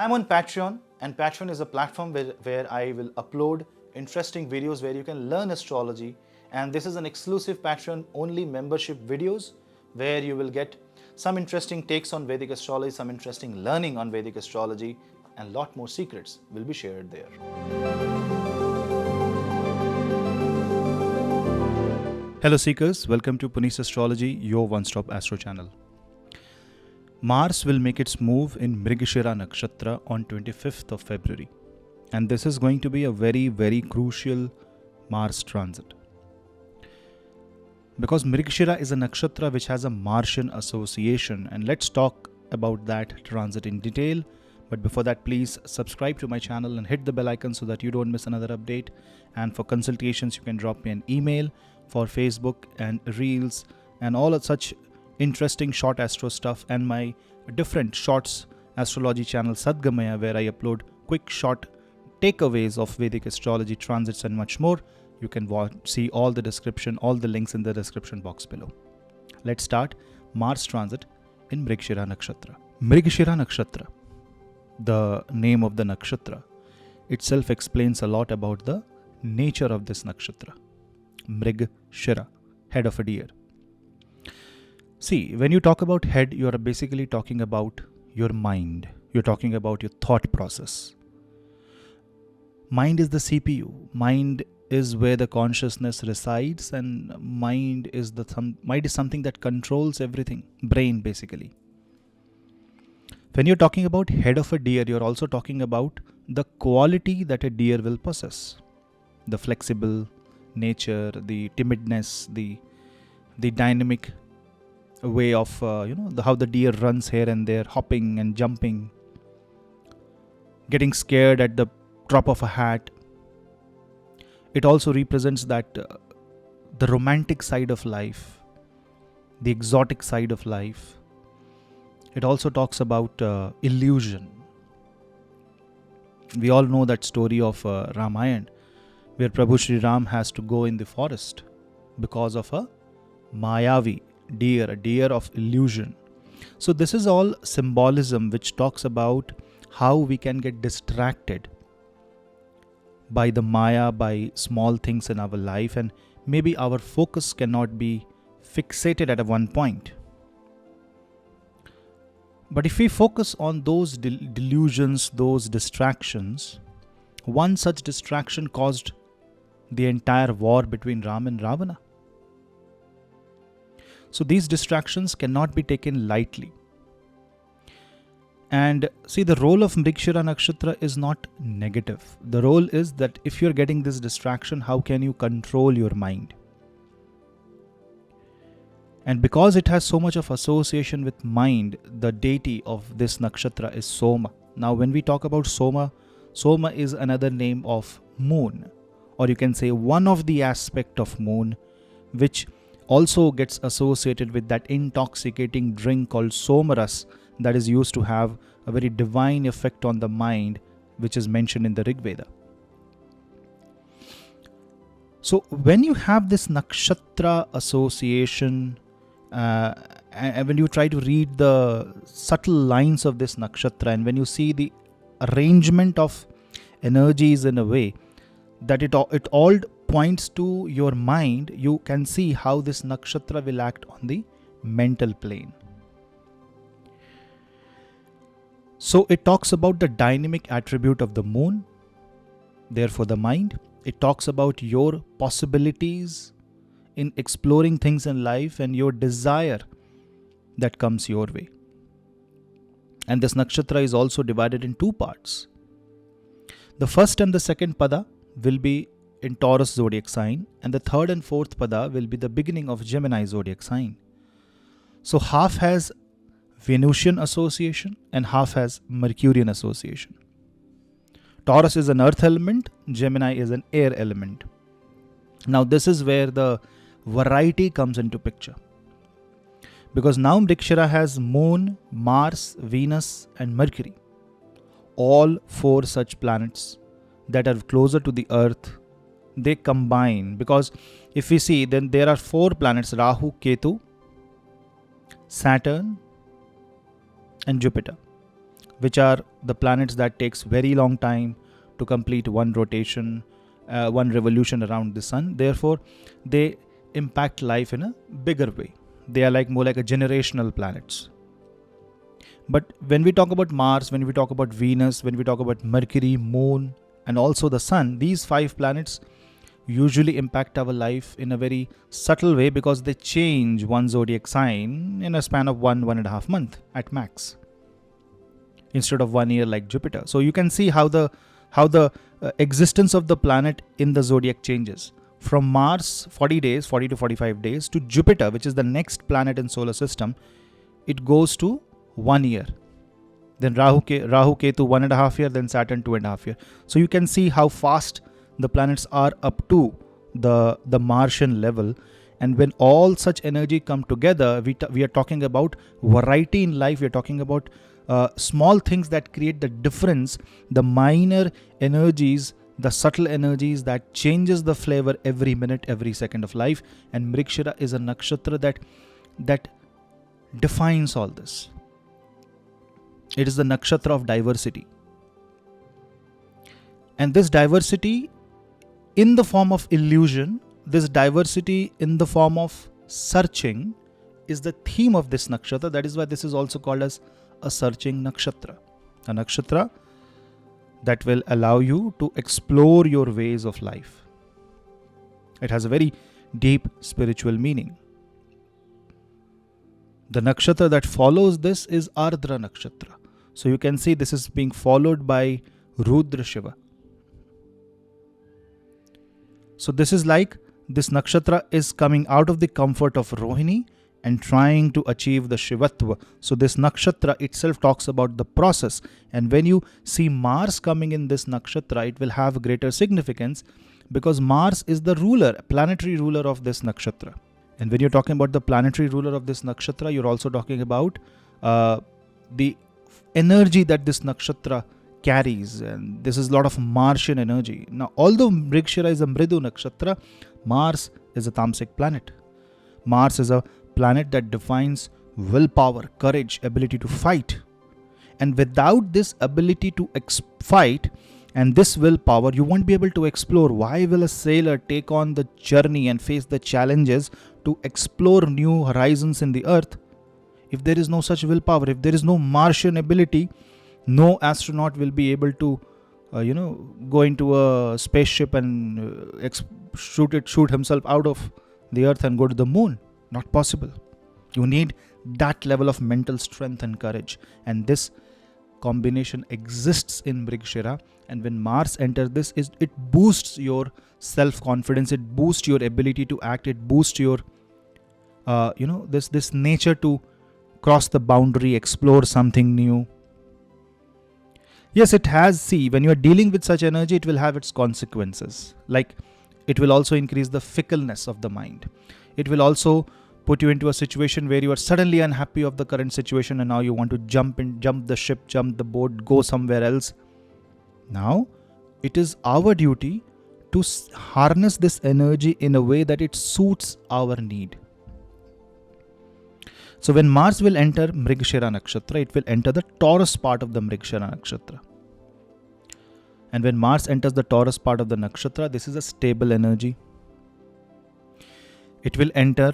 I'm on Patreon, and Patreon is a platform where I will upload interesting videos where you can learn astrology. And this is an exclusive Patreon only membership videos where you will get some interesting takes on Vedic astrology, some interesting learning on Vedic astrology, and lot more secrets will be shared there. Hello Seekers, welcome to Punneit Astrology, your one-stop astro channel. Mars will make its move in MrigShira Nakshatra on 25th of February. And this is going to be a very, very crucial Mars transit. Because MrigShira is a nakshatra which has a Martian association, and let's talk about that transit in detail. But before that, please subscribe to my channel and hit the bell icon so that you don't miss another update. And for consultations, you can drop me an email. For Facebook and Reels and all of such interesting short astro stuff, and my different shorts astrology channel Sadgamaya, where I upload quick short takeaways of Vedic astrology, transits and much more. You can see all the description, all the links in the description box below. Let's start Mars transit in MrigShira Nakshatra. MrigShira Nakshatra, the name of the nakshatra, itself explains a lot about the nature of this nakshatra. MrigShira, head of a deer. See, when you talk about head, you are basically talking about your mind. You're talking about your thought process. Mind is the CPU. Mind is where the consciousness resides, and mind is something that controls everything. Brain, basically. When you're talking about head of a deer, you're also talking about the quality that a deer will possess. The flexible nature, the timidness, the dynamic way of how the deer runs here and there, hopping and jumping, getting scared at the drop of a hat. It also represents that the romantic side of life, the exotic side of life. It also talks about illusion. We all know that story of Ramayana, where Prabhu Shri Ram has to go in the forest because of a Mayavi deer, a deer of illusion. So this is all symbolism which talks about how we can get distracted by the Maya, by small things in our life, and maybe our focus cannot be fixated at one point. But if we focus on those delusions, those distractions, one such distraction caused the entire war between Ram and Ravana. So these distractions cannot be taken lightly. And see, the role of MrigShira Nakshatra is not negative. The role is that if you're getting this distraction, how can you control your mind? And because it has so much of association with mind, the deity of this nakshatra is Soma. Now when we talk about Soma, Soma is another name of moon, or you can say one of the aspect of moon, which also gets associated with that intoxicating drink called Somaras that is used to have a very divine effect on the mind, which is mentioned in the Rig Veda. So when you have this nakshatra association, and when you try to read the subtle lines of this nakshatra, and when you see the arrangement of energies in a way that it all points to your mind, you can see how this nakshatra will act on the mental plane. So it talks about the dynamic attribute of the moon, therefore the mind. It talks about your possibilities in exploring things in life and your desire that comes your way. And this nakshatra is also divided in two parts. The first and the second pada will be in Taurus zodiac sign, and the third and fourth pada will be the beginning of Gemini zodiac sign. So half has Venusian association and half has Mercurian association. Taurus is an earth element, Gemini is an air element. Now this is where the variety comes into picture. Because now MrigShira has Moon, Mars, Venus and Mercury. All four such planets that are closer to the earth, they combine. Because if we see, then there are four planets: Rahu, Ketu, Saturn and Jupiter. which are the planets that takes very long time to complete one rotation, one revolution around the sun. Therefore, they impact life in a bigger way. They are like more like a generational planets. But when we talk about Mars, when we talk about Venus, when we talk about Mercury, Moon, and also the Sun, these 5 planets usually impact our life in a very subtle way because they change one zodiac sign in a span of 1.5 month at max, instead of 1 year like Jupiter. So you can see how the existence of the planet in the zodiac changes. From Mars, 40 to 45 days, to Jupiter, which is the next planet in solar system, it goes to 1 year. Then Rahu Ketu 1.5 year, then Saturn 2.5 year. So you can see how fast the planets are up to the Martian level. And when all such energy come together, we are talking about variety in life. We are talking about small things that create the difference, the minor energies, the subtle energies that changes the flavor every minute, every second of life. And MrigShira is a nakshatra that defines all this. It is the nakshatra of diversity. And this diversity in the form of illusion, this diversity in the form of searching, is the theme of this nakshatra. That is why this is also called as a searching nakshatra. A nakshatra that will allow you to explore your ways of life. It has a very deep spiritual meaning. The nakshatra that follows this is Ardra nakshatra. So you can see this is being followed by Rudra Shiva. So this is like this nakshatra is coming out of the comfort of Rohini and trying to achieve the Shivatva. So this nakshatra itself talks about the process. And when you see Mars coming in this nakshatra, it will have greater significance because Mars is the ruler, planetary ruler of this nakshatra. And when you're talking about the planetary ruler of this nakshatra, you're also talking about the energy that this nakshatra carries. And this is a lot of Martian energy. Now, although MrigShira is a Mridu nakshatra, Mars is a tamasic planet. Mars is a planet that defines willpower, courage, ability to fight. And without this ability to fight and this willpower, you won't be able to explore. Why will a sailor take on the journey and face the challenges to explore new horizons in the earth if there is no such willpower? If there is no Martian ability, no astronaut will be able to go into a spaceship and shoot himself out of the earth and go to the moon. Not possible. You need that level of mental strength and courage. And this combination exists in MrigShira. And when Mars enters this, it boosts your self-confidence. It boosts your ability to act. It boosts your, this nature to cross the boundary, explore something new. Yes, it has. See, when you are dealing with such energy, it will have its consequences. Like, it will also increase the fickleness of the mind. It will also put you into a situation where you are suddenly unhappy of the current situation and now you want to jump the ship, jump the boat, go somewhere else. Now, it is our duty to harness this energy in a way that it suits our need. So when Mars will enter MrigShira nakshatra, it will enter the Taurus part of the MrigShira nakshatra. And when Mars enters the Taurus part of the nakshatra, this is a stable energy. It will enter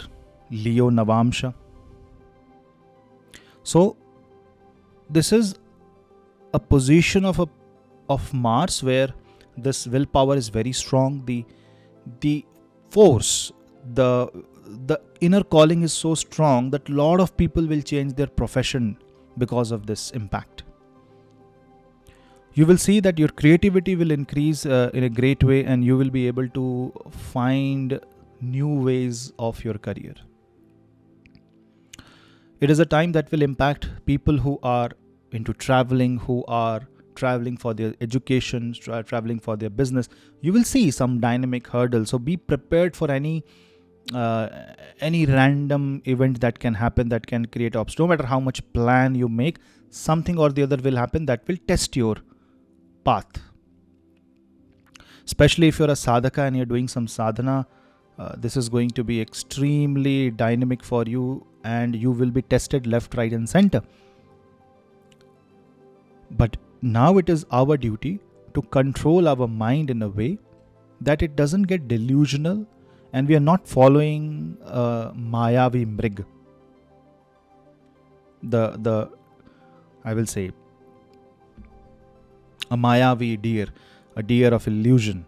Leo Navamsha. So this is a position of Mars where this willpower is very strong. The force, the inner calling is so strong that a lot of people will change their profession because of this impact. You will see that your creativity will increase in a great way and you will be able to find new ways of your career. It is a time that will impact people who are into traveling, who are traveling for their education, traveling for their business. You will see some dynamic hurdles. So be prepared for any random event that can happen, that can create obstacles. No matter how much plan you make, something or the other will happen that will test your path. Especially if you're a sadhaka and you're doing some sadhana, this is going to be extremely dynamic for you and you will be tested left, right and center. But now it is our duty to control our mind in a way that it doesn't get delusional and we are not following Mayavi Mrig. The I will say a Mayavi deer, a deer of illusion.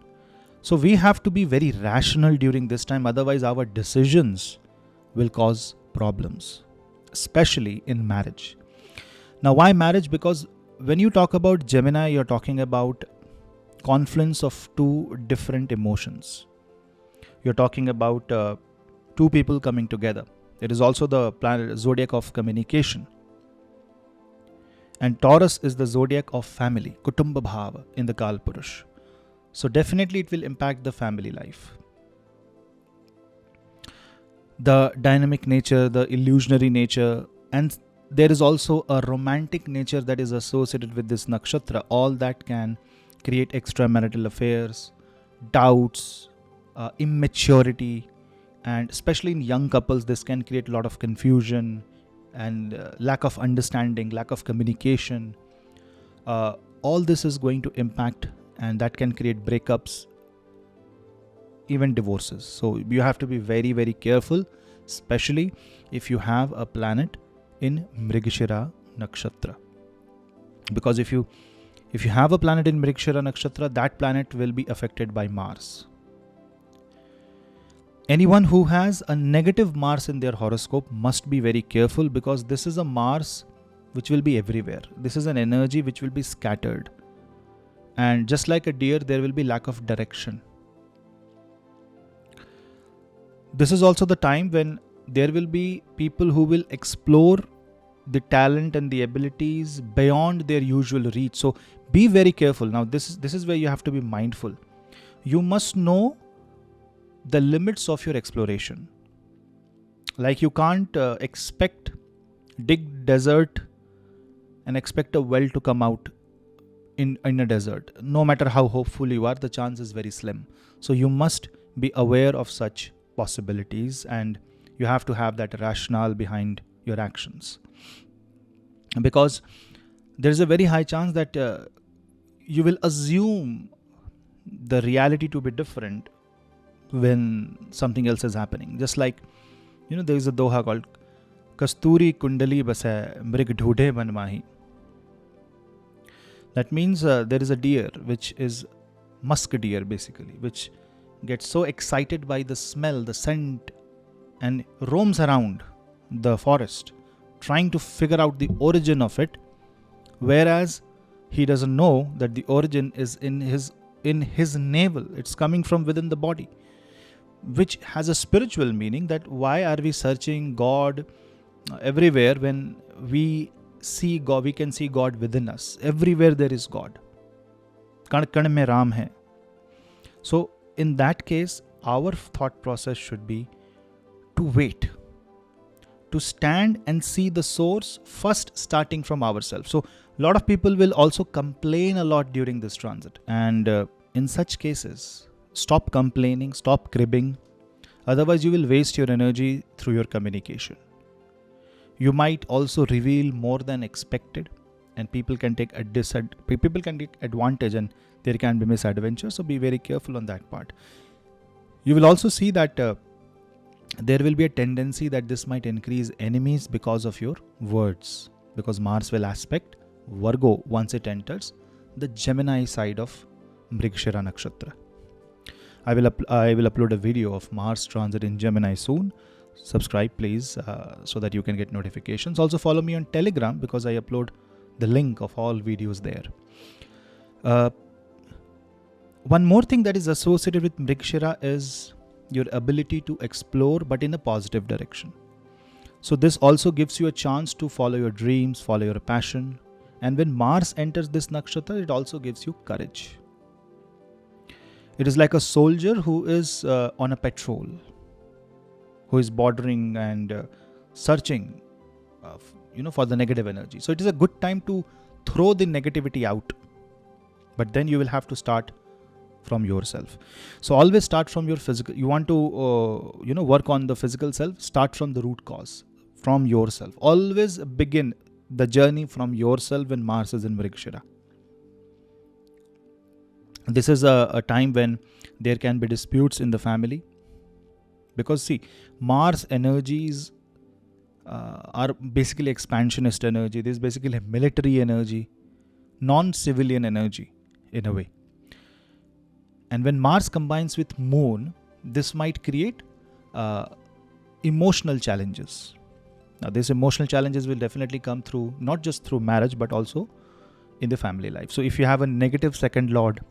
So we have to be very rational during this time, otherwise our decisions will cause problems, especially in marriage. Now, why marriage? Because when you talk about Gemini, you're talking about confluence of two different emotions. You're talking about two people coming together. It is also the planet zodiac of communication. And Taurus is the zodiac of family, Kutumba Bhava in the Kal Purush. So definitely it will impact the family life. The dynamic nature, the illusionary nature, and there is also a romantic nature that is associated with this nakshatra. All that can create extramarital affairs, doubts, immaturity, and especially in young couples, this can create a lot of confusion and lack of understanding, lack of communication. All this is going to impact, and that can create breakups, even divorces. So you have to be very, very careful, especially if you have a planet in MrigShira Nakshatra. Because if you have a planet in MrigShira Nakshatra, that planet will be affected by Mars. Anyone who has a negative Mars in their horoscope must be very careful, because this is a Mars which will be everywhere. This is an energy which will be scattered. And just like a deer, there will be lack of direction. This is also the time when there will be people who will explore the talent and the abilities beyond their usual reach. So be very careful. Now this is where you have to be mindful. You must know the limits of your exploration. Like you can't dig desert and expect a well to come out in a desert. No matter how hopeful you are, the chance is very slim. So you must be aware of such possibilities, and you have to have that rationale behind your actions. Because there is a very high chance that you will assume the reality to be different when something else is happening. Just like, there is a doha called Kasturi Kundali Basai Mrig Dhoodhe Ban Mahi. That means there is a deer, which is musk deer basically, which gets so excited by the smell, the scent, and roams around the forest trying to figure out the origin of it, whereas he doesn't know that the origin is in his navel. It's coming from within the body, which has a spiritual meaning. That why are we searching God everywhere when we see God? We can see God within us. Everywhere there is God. Kan kan mein Ram hai. So in that case, our thought process should be to wait, to stand and see the source first, starting from ourselves. So a lot of people will also complain a lot during this transit, and in such cases, stop complaining, stop cribbing. Otherwise you will waste your energy through your communication. You might also reveal more than expected, and people can take advantage, and there can be misadventure. So be very careful on that part. You will also see that there will be a tendency that this might increase enemies because of your words, because Mars will aspect Virgo once it enters the Gemini side of MrigShira Nakshatra. I will upload a video of Mars transit in Gemini soon. Subscribe please, so that you can get notifications. Also follow me on Telegram, because I upload the link of all videos there. One more thing that is associated with MrigShira is your ability to explore, but in a positive direction. So this also gives you a chance to follow your dreams, follow your passion. And when Mars enters this nakshatra, it also gives you courage. It is like a soldier who is on a patrol, who is bordering and searching for the negative energy. So it is a good time to throw the negativity out. But then you will have to start from yourself. So always start from your physical. You want to work on the physical self, start from the root cause, from yourself. Always begin the journey from yourself when Mars is in MrigShira. This is a time when there can be disputes in the family. Because see, Mars energies are basically expansionist energy. This is basically military energy, non-civilian energy in a way. And when Mars combines with Moon, this might create emotional challenges. Now, these emotional challenges will definitely come through, not just through marriage, but also in the family life. So if you have a negative second lord,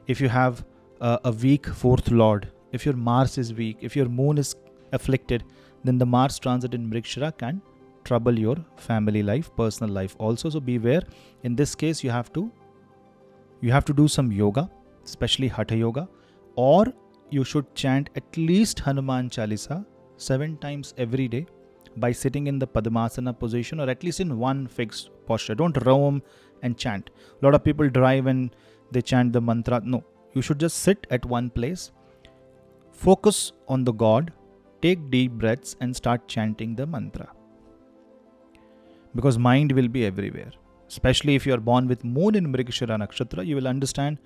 if you have a weak fourth lord, if your Mars is weak, if your Moon is afflicted, then the Mars transit in MrigShira can trouble your family life, personal life also. So beware. In this case, you have to do some yoga, especially Hatha Yoga, or you should chant at least Hanuman Chalisa 7 times every day by sitting in the Padmasana position, or at least in one fixed posture. Don't roam and chant. A lot of people drive and they chant the mantra. No, you should just sit at one place, focus on the God, take deep breaths and start chanting the mantra. Because mind will be everywhere. Especially if you are born with Moon in MrigShira Nakshatra, you will understand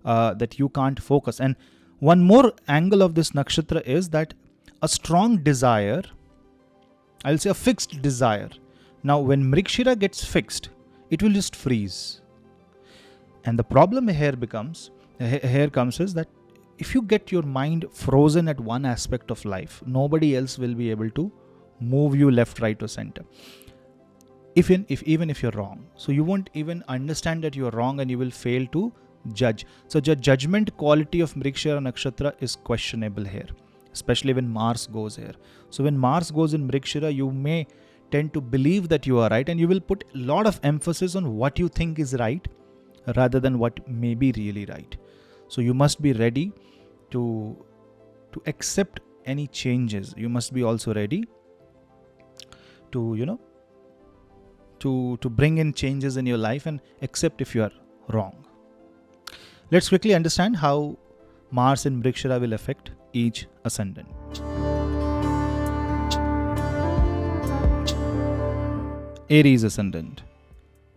that you can't focus. And one more angle of this Nakshatra is that a strong desire, I'll say a fixed desire. Now when MrigShira gets fixed, it will just freeze. And the problem here comes is that if you get your mind frozen at one aspect of life, nobody else will be able to move you left, right or center. Even if you're wrong. So you won't even understand that you're wrong and you will fail to judge. So the judgment quality of MrigShira Nakshatra is questionable here, especially when Mars goes here. So when Mars goes in MrigShira, you may tend to believe that you are right, and you will put a lot of emphasis on what you think is right rather than what may be really right. So you must be ready to accept any changes. You must be also ready to to bring in changes in your life and accept if you are wrong. Let's quickly understand how Mars in MrigShira will affect each ascendant. Aries ascendant.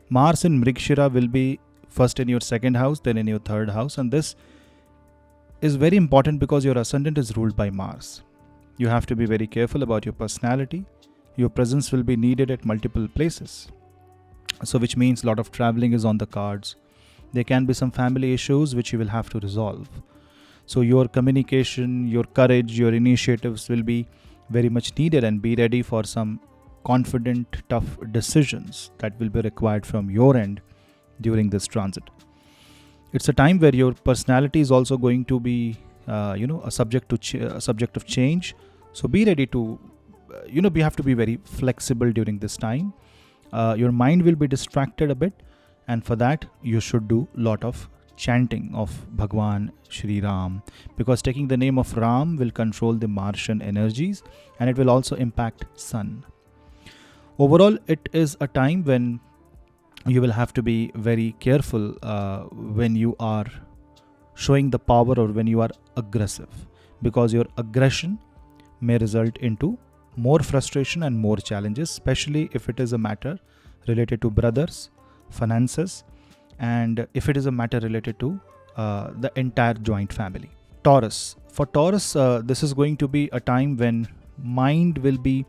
Mars in MrigShira will be first in your second house, then in your third house, and this is very important because your ascendant is ruled by Mars. You have to be very careful about your personality. Your presence will be needed at multiple places. So which means a lot of traveling is on the cards. There can be some family issues which you will have to resolve. So your communication, your courage, your initiatives will be very much needed, and be ready for some confident, tough decisions that will be required from your end during this transit. It's a time where your personality is also going to be a subject of change. So be ready to you have to be very flexible during this time. Your mind will be distracted a bit, and for that you should do a lot of chanting of Bhagwan Shri Ram, because taking the name of Ram will control the Martian energies, and it will also impact Sun. Overall, it is a time when you will have to be very careful when you are showing the power or when you are aggressive, because your aggression may result into more frustration and more challenges, especially if it is a matter related to brothers, finances, and if it is a matter related to the entire joint family. Taurus. For Taurus, this is going to be a time when mind will be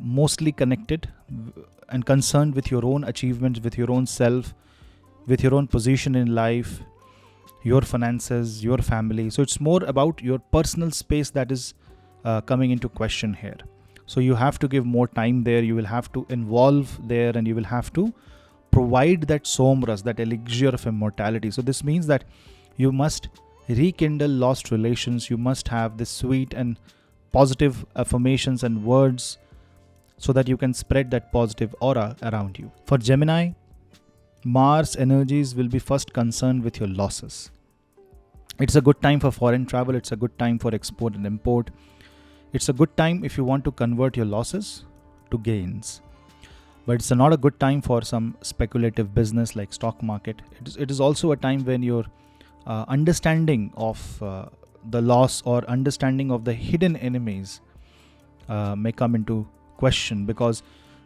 mostly connected and concerned with your own achievements, with your own self, with your own position in life, your finances, your family. So it's more about your personal space that is coming into question here. So you have to give more time there, you will have to involve there, and you will have to provide that somras, that elixir of immortality. So this means that you must rekindle lost relations, you must have this sweet and positive affirmations and words so that you can spread that positive aura around you. For Gemini, Mars energies will be first concerned with your losses. It's a good time for foreign travel, it's a good time for export and import. It's a good time if you want to convert your losses to gains. But it's not a good time for some speculative business like stock market. It is also a time when your understanding of the loss or understanding of the hidden enemies may come into question, because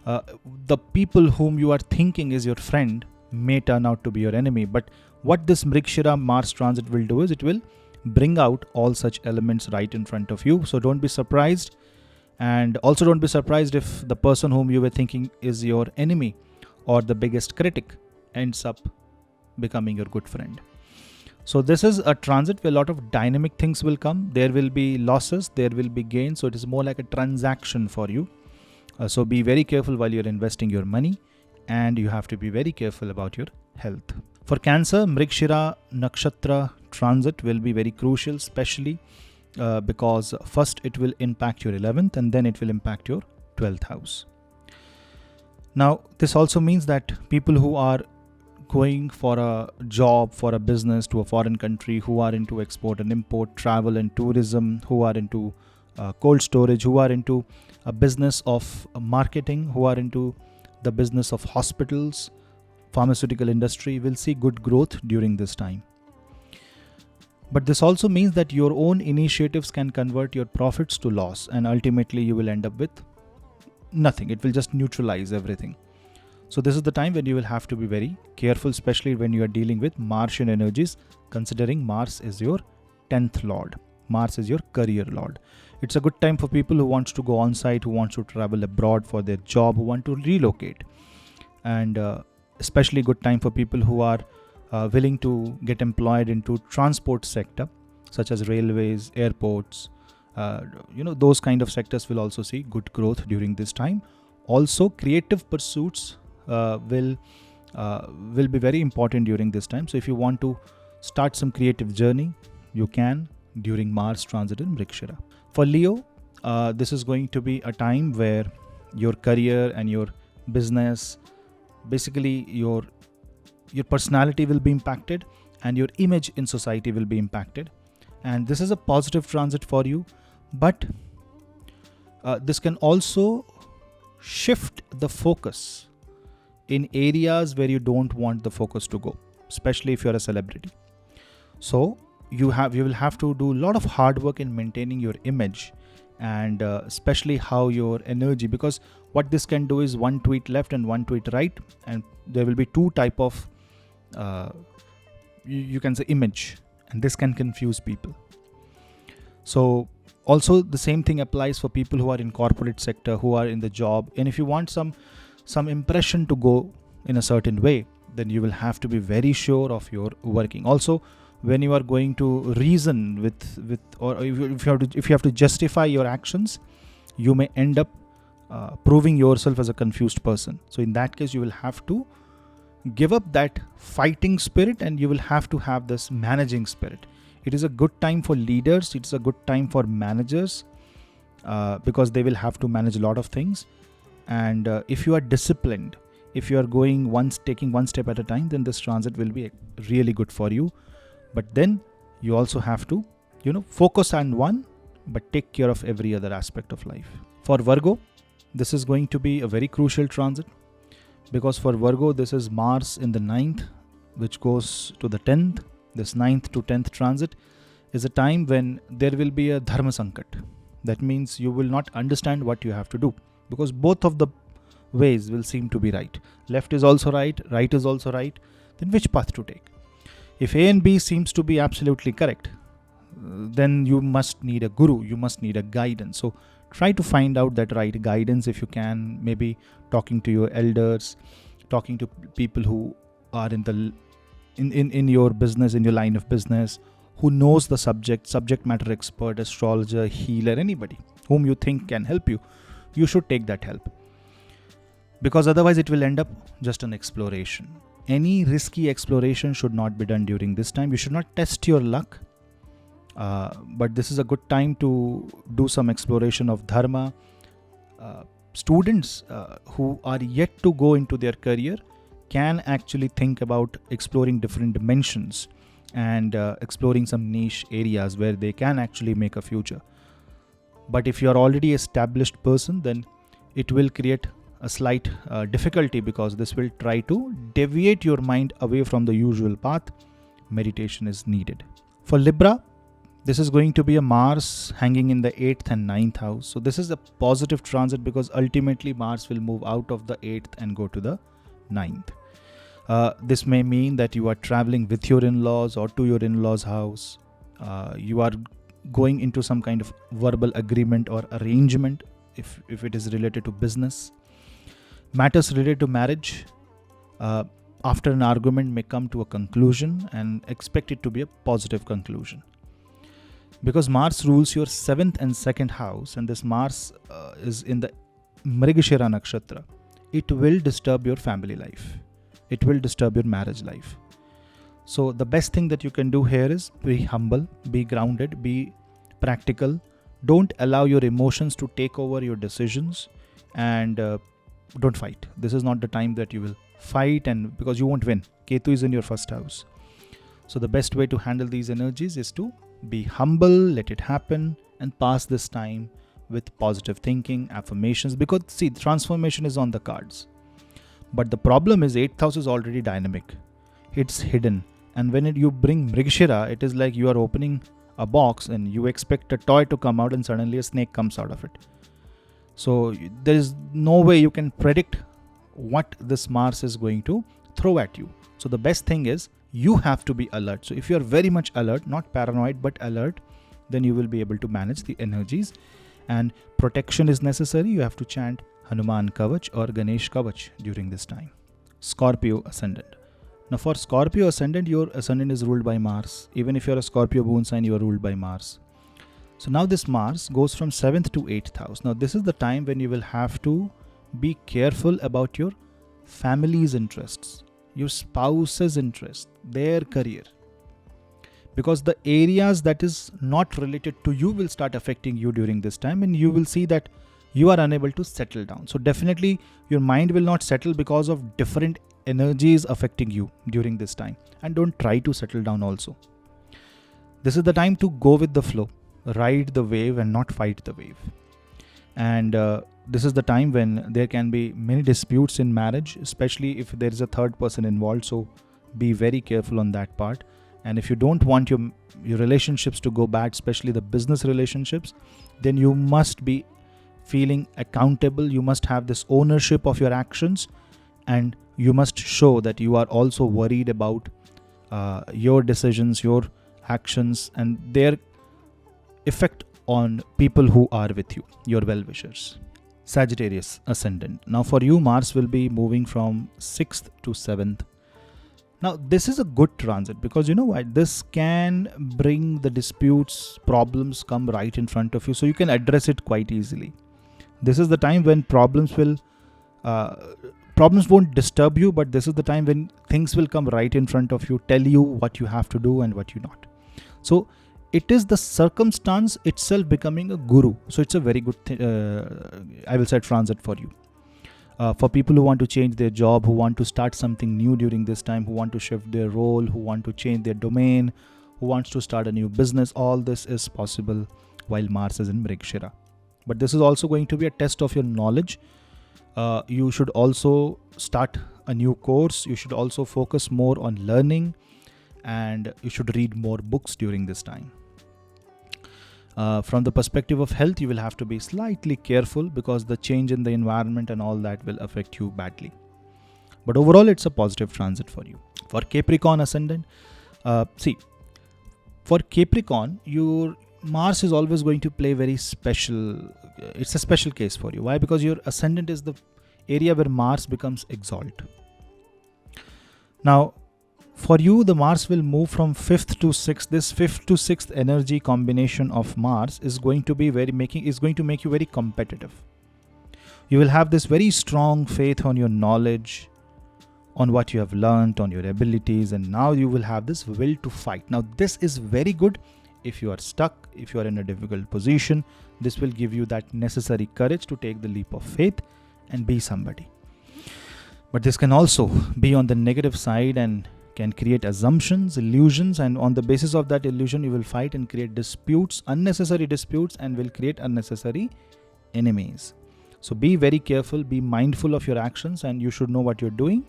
The people whom you are thinking is your friend may turn out to be your enemy. But what this MrigShira Mars transit will do is it will bring out all such elements right in front of you. So don't be surprised. And also don't be surprised if the person whom you were thinking is your enemy or the biggest critic ends up becoming your good friend. So this is a transit where a lot of dynamic things will come. There will be losses, there will be gains. So it is more like a transaction for you. So be very careful while you're investing your money, and you have to be very careful about your health. For Cancer, MrigShira Nakshatra transit will be very crucial, especially because first it will impact your 11th and then it will impact your 12th house. Now, this also means that people who are going for a job, for a business to a foreign country, who are into export and import, travel and tourism, who are into cold storage, who are into a business of marketing, who are into the business of hospitals, pharmaceutical industry, will see good growth during this time. But this also means that your own initiatives can convert your profits to loss, and ultimately you will end up with nothing. It will just neutralize everything. So this is the time when you will have to be very careful, especially when you are dealing with Martian energies, considering Mars is your 10th lord. Mars is your career lord. It's a good time for people who want to go on site, who want to travel abroad for their job, who want to relocate. And especially good time for people who are willing to get employed into transport sector, such as railways, airports. Those kind of sectors will also see good growth during this time. Also, creative pursuits will be very important during this time. So if you want to start some creative journey, you can during Mars transit in MrigShira. For Leo, this is going to be a time where your career and your business, basically your personality will be impacted and your image in society will be impacted. And this is a positive transit for you, but this can also shift the focus in areas where you don't want the focus to go, especially if you're a celebrity. So you will have to do a lot of hard work in maintaining your image, and especially how your energy, because what this can do is one tweet left and one tweet right, and there will be two type of you can say image, and this can confuse people. So also the same thing applies for people who are in corporate sector, who are in the job, and if you want some impression to go in a certain way, then you will have to be very sure of your working. Also, when you are going to reason with or if you have to justify your actions, you may end up proving yourself as a confused person. So in that case, you will have to give up that fighting spirit, and you will have to have this managing spirit. It is a good time for leaders. It's a good time for managers because they will have to manage a lot of things. And if you are disciplined, if you are taking one step at a time, then this transit will be really good for you. But then you also have to, focus on one, but take care of every other aspect of life. For Virgo, this is going to be a very crucial transit, because for Virgo, this is Mars in the 9th, which goes to the 10th. This 9th to 10th transit is a time when there will be a dharma sankat. That means you will not understand what you have to do, because both of the ways will seem to be right. Left is also right, right is also right. Then which path to take? If A and B seems to be absolutely correct, then you must need a guru, you must need a guidance. So try to find out that right guidance if you can, maybe talking to your elders, talking to people who are in your business, in your line of business, who knows the subject matter expert, astrologer, healer, anybody whom you think can help you. You should take that help, because otherwise it will end up just an exploration. Any risky exploration should not be done during this time. You should not test your luck, but this is a good time to do some exploration of dharma. Students who are yet to go into their career can actually think about exploring different dimensions and exploring some niche areas where they can actually make a future. But if you are already an established person, then it will create a slight difficulty, because this will try to deviate your mind away from the usual path. Meditation is needed. For Libra, This is going to be a Mars hanging in the 8th and 9th house. So this is a positive transit because ultimately Mars will move out of the 8th and go to the 9th. This may mean that you are traveling with your in-laws or to your in-laws' house. You are going into some kind of verbal agreement or arrangement if it is related to business. Matters related to marriage, after an argument, may come to a conclusion, and expect it to be a positive conclusion. Because Mars rules your 7th and 2nd house, and this Mars is in the MrigShira Nakshatra, it will disturb your family life. It will disturb your marriage life. So the best thing that you can do here is be humble, be grounded, be practical. Don't allow your emotions to take over your decisions, and don't fight. This is not the time that you will fight, and because you won't win. Ketu is in your 1st house. So the best way to handle these energies is to be humble, let it happen, and pass this time with positive thinking, affirmations. Because see, transformation is on the cards. But the problem is 8th house is already dynamic. It's hidden. And when you bring MrigShira, it is like you are opening a box and you expect a toy to come out and suddenly a snake comes out of it. So there is no way you can predict what this Mars is going to throw at you. So the best thing is you have to be alert. So if you are very much alert, not paranoid but alert, then you will be able to manage the energies. And protection is necessary. You have to chant Hanuman Kavach or Ganesh Kavach during this time. Scorpio Ascendant. Now for Scorpio Ascendant, your Ascendant is ruled by Mars. Even if you are a Scorpio moon sign, you are ruled by Mars. So now this Mars goes from 7th to 8th house. Now this is the time when you will have to be careful about your family's interests, your spouse's interests, their career. Because the areas that is not related to you will start affecting you during this time, and you will see that you are unable to settle down. So definitely your mind will not settle because of different energies affecting you during this time. And don't try to settle down also. This is the time to go with the flow, ride the wave and not fight the wave. And this is the time when there can be many disputes in marriage, especially if there is a third person involved. So be very careful on that part. And if you don't want your relationships to go bad, especially the business relationships, then you must be feeling accountable. You must have this ownership of your actions, and you must show that you are also worried about your decisions, your actions, and their effect on people who are with you, your well-wishers. Sagittarius Ascendant. Now for you, Mars will be moving from 6th to 7th. Now this is a good transit because you know what? This can bring the disputes, problems come right in front of you, so you can address it quite easily. This is the time when problems won't disturb you, but this is the time when things will come right in front of you, tell you what you have to do and what you not. So it is the circumstance itself becoming a guru. So it's a very good I will say transit for you. For people who want to change their job, who want to start something new during this time, who want to shift their role, who want to change their domain, who wants to start a new business, all this is possible while Mars is in MrigShira. But this is also going to be a test of your knowledge. You should also start a new course. You should also focus more on learning, and you should read more books during this time. From the perspective of health, you will have to be slightly careful because the change in the environment and all that will affect you badly. But overall, it's a positive transit for you. For Capricorn Ascendant, for Capricorn, your Mars is always going to play very special. It's a special case for you. Why? Because your Ascendant is the area where Mars becomes exalt. Now, for you, the Mars will move from 5th to 6th. This 5th to 6th energy combination of Mars is going to be make you very competitive. You will have this very strong faith on your knowledge, on what you have learned, on your abilities, and now you will have this will to fight. Now, this is very good if you are stuck, if you are in a difficult position. This will give you that necessary courage to take the leap of faith and be somebody. But this can also be on the negative side and can create assumptions, illusions, and on the basis of that illusion, you will fight and create disputes, unnecessary disputes, and will create unnecessary enemies. So be very careful, be mindful of your actions, and you should know what you're doing.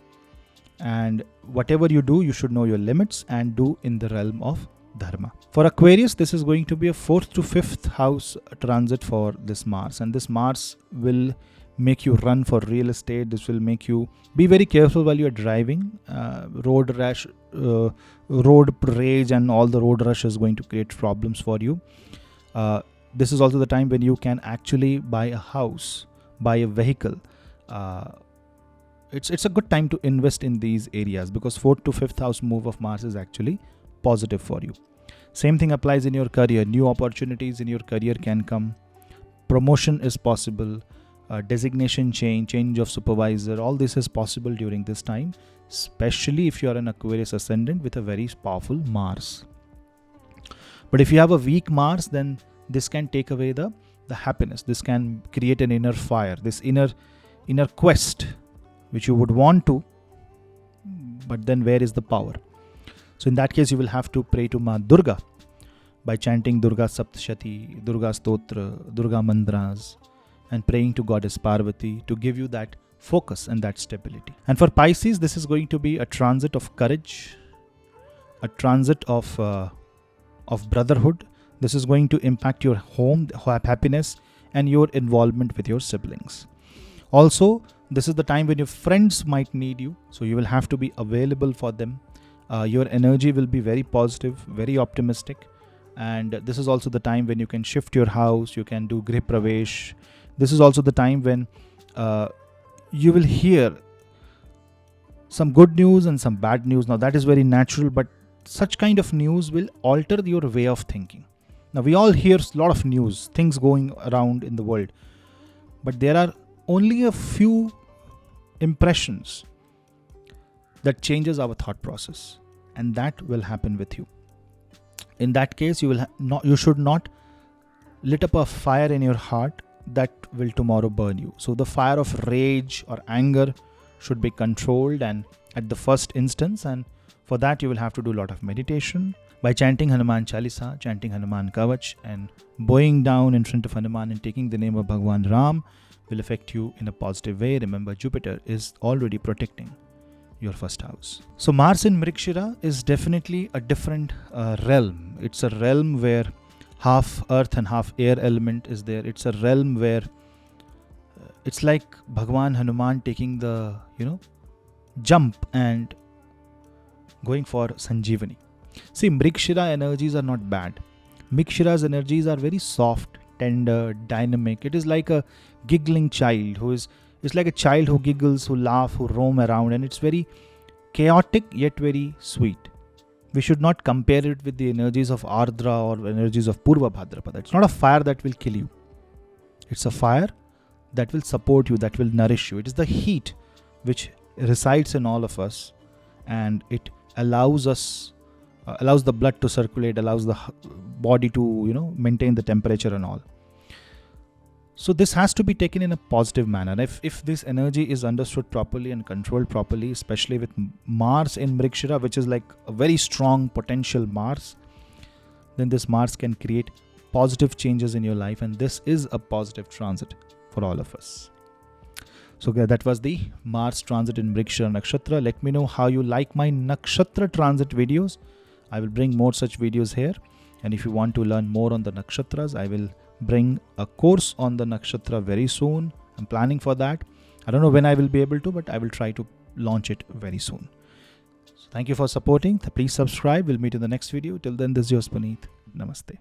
And whatever you do, you should know your limits and do in the realm of dharma. For Aquarius, this is going to be a 4th to 5th house transit for this Mars, and this Mars will make you run for real estate. This will make you be very careful while you are driving. Road rash, road rage, and all the road rush is going to create problems for you. This is also the time when you can actually buy a house, buy a vehicle. It's a good time to invest in these areas, because 4th to 5th house move of Mars is actually positive for you. Same thing applies in your career. New opportunities in your career can come. Promotion is possible. Designation change of supervisor. All this is possible during this time, especially if you are an Aquarius ascendant with a very powerful Mars. But if you have a weak Mars, then this can take away the happiness. This can create an inner fire, this inner quest which you would want to, but then where is the power? So in that case, you will have to pray to Ma Durga by chanting Durga Saptashati, Durga Stotra, Durga Mantras, and praying to Goddess Parvati to give you that focus and that stability. And for Pisces, this is going to be a transit of courage, a transit of brotherhood. This is going to impact your home, happiness, and your involvement with your siblings. Also, this is the time when your friends might need you, so you will have to be available for them. Your energy will be very positive, very optimistic, and this is also the time when you can shift your house, you can do Grih Pravesh. This is also the time when you will hear some good news and some bad news. Now that is very natural, but such kind of news will alter your way of thinking. Now we all hear a lot of news, things going around in the world, but there are only a few impressions that changes our thought process, and that will happen with you. In that case, you should not lit up a fire in your heart that will tomorrow burn you. So the fire of rage or anger should be controlled and at the first instance, and for that you will have to do a lot of meditation by chanting Hanuman Chalisa, chanting Hanuman Kavach, and bowing down in front of Hanuman and taking the name of Bhagwan Ram will affect you in a positive way. Remember, Jupiter is already protecting your first house. So Mars in MrigShira is definitely a different realm. It's a realm where half earth and half air element is there. It's a realm where it's like Bhagwan Hanuman taking the jump and going for Sanjeevani. See, MrigShira energies are not bad. MrigShira's energies are very soft, tender, dynamic. It is like a giggling child it's like a child who giggles, who laughs, who roam around, and it's very chaotic yet very sweet. We should not compare it with the energies of Ardra or energies of Purva Bhadrapada. It's not a fire that will kill you. It's a fire that will support you, that will nourish you. It is the heat which resides in all of us, and it allows the blood to circulate, allows the body to maintain the temperature and all. So this has to be taken in a positive manner. If this energy is understood properly and controlled properly, especially with Mars in MrigShira, which is like a very strong potential Mars, then this Mars can create positive changes in your life, and this is a positive transit for all of us. So that was the Mars transit in MrigShira Nakshatra. Let me know how you like my Nakshatra transit videos. I will bring more such videos here. And if you want to learn more on the Nakshatras, I will bring a course on the Nakshatra very soon. I'm planning for that. I don't know when I will be able to, but I will try to launch it very soon. So thank you for supporting. Please subscribe. We'll meet in the next video. Till then, this is yours, Punneit. Namaste.